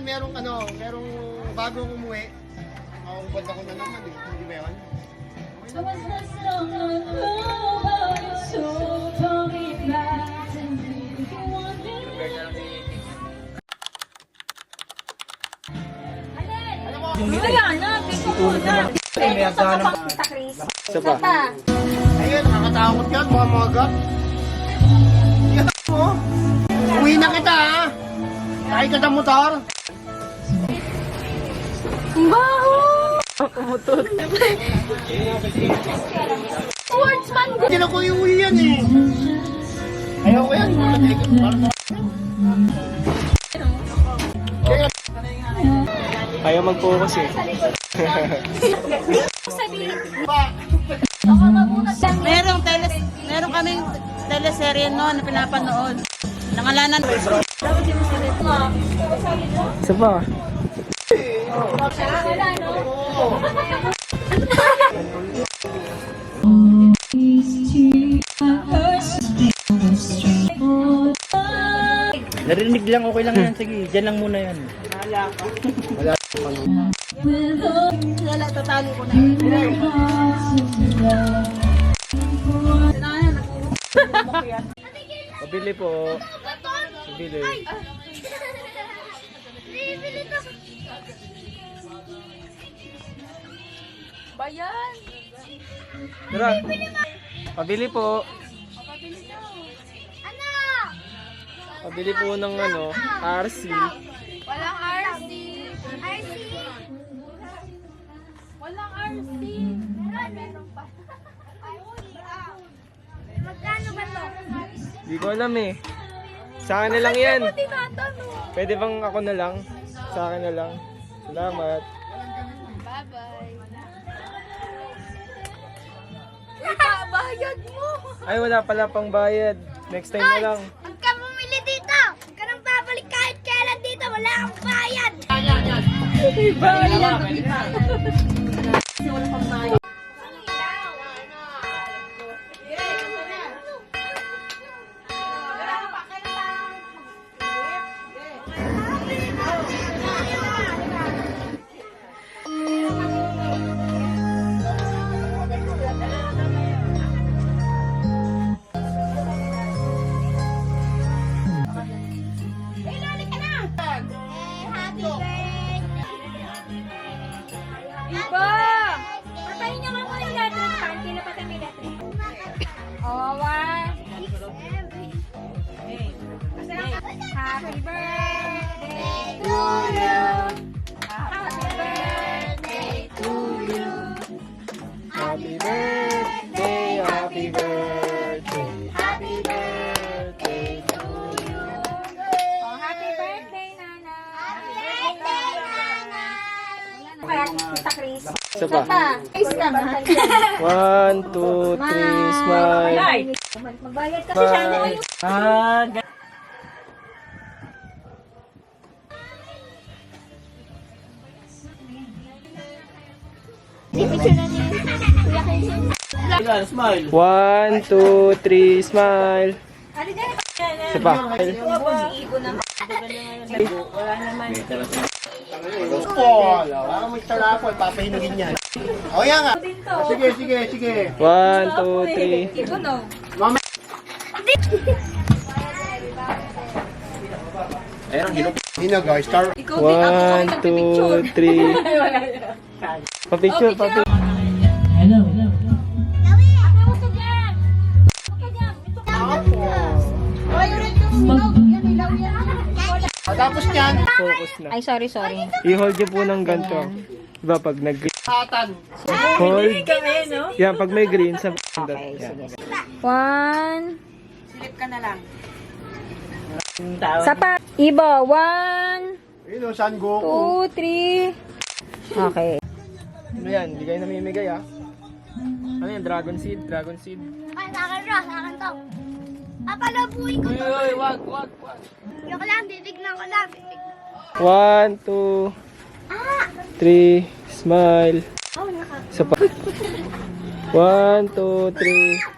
Merong bagong umuwi. Makukumpad ako na naman eh. Hindi ba yun? Isa pa. Ayun, nakakatakot yan. Mga gat. Yan mo. Uwi na kita ha. Sakay ka sa motor. Baho! Kumutot. Swordsman! Hindi na ko iuwi yan eh. Ayaw ko yan. Ayaw mag-focus eh. Meron kaming teleserye noon na pinapanood. Nangalanan. Isa pa. Narinig lang, okay lang yan. Sige, dyan lang muna yan. Wala, tatalo ko na yun. Pabili po. Pabili. Bayan! Tara. Pabili po. Pabili po ng RC. Walang RC! Walang RC! Meron pa. Magkano ba to? Hindi ko alam eh. Sa akin na lang yan. Tinatanong. Pwede bang ako na lang? Sa akin na lang. Salamat. Bye-bye. Ipabayad mo! Ay, wala pala pang bayad. Next time na lang. Huwag ka bumili dito! Huwag ka nang babalik kahit kailan dito! Wala kang bayad! Iba! Patayin niyo nga muna yung letters. Panty na pati may letters. Oh, one. Happy birthday to you. Happy birthday to you. Happy birthday, happy birthday. Happy birthday to you. Oh, happy birthday, Nana. Happy birthday, Nana. Kaya kita, Chris. Isa pa. Chris ka na. 1, 2, 3, smile. Magbayad kasi siya. Ano kayo? Picture na niya. Kuya Casey. Smile. 1, 2, 3, smile. Ano dyan? Isa pa. Wala mo itala ako. Papahinugin yan. O yan nga. Sige. 1, 2, 3. Ito no. Ayun, ang hilog. Hindi na guys. Star. 1, 2, 3. Pa-picture, pa-picture. Hello. Tapos yan. Focus na. Ay, sorry. I-hold nyo po ng ganito. Diba pag nag-green? Hatan. Hold. Yan, pag may green sa banda. Yan. 1. Silip ka na lang. Sapa. Iba. 1, Ayun o, San Goku. 2, 3. Okay. Ano yan? Hindi kayo namimigay ah. Ano yan? Dragon seed? Dragon seed? Ay, sa akin to. Papalabuin ko to. Wag. Yung lang, titignan ko lang. 1, 2, 3, smile. Isa pa. 1, 2, 3.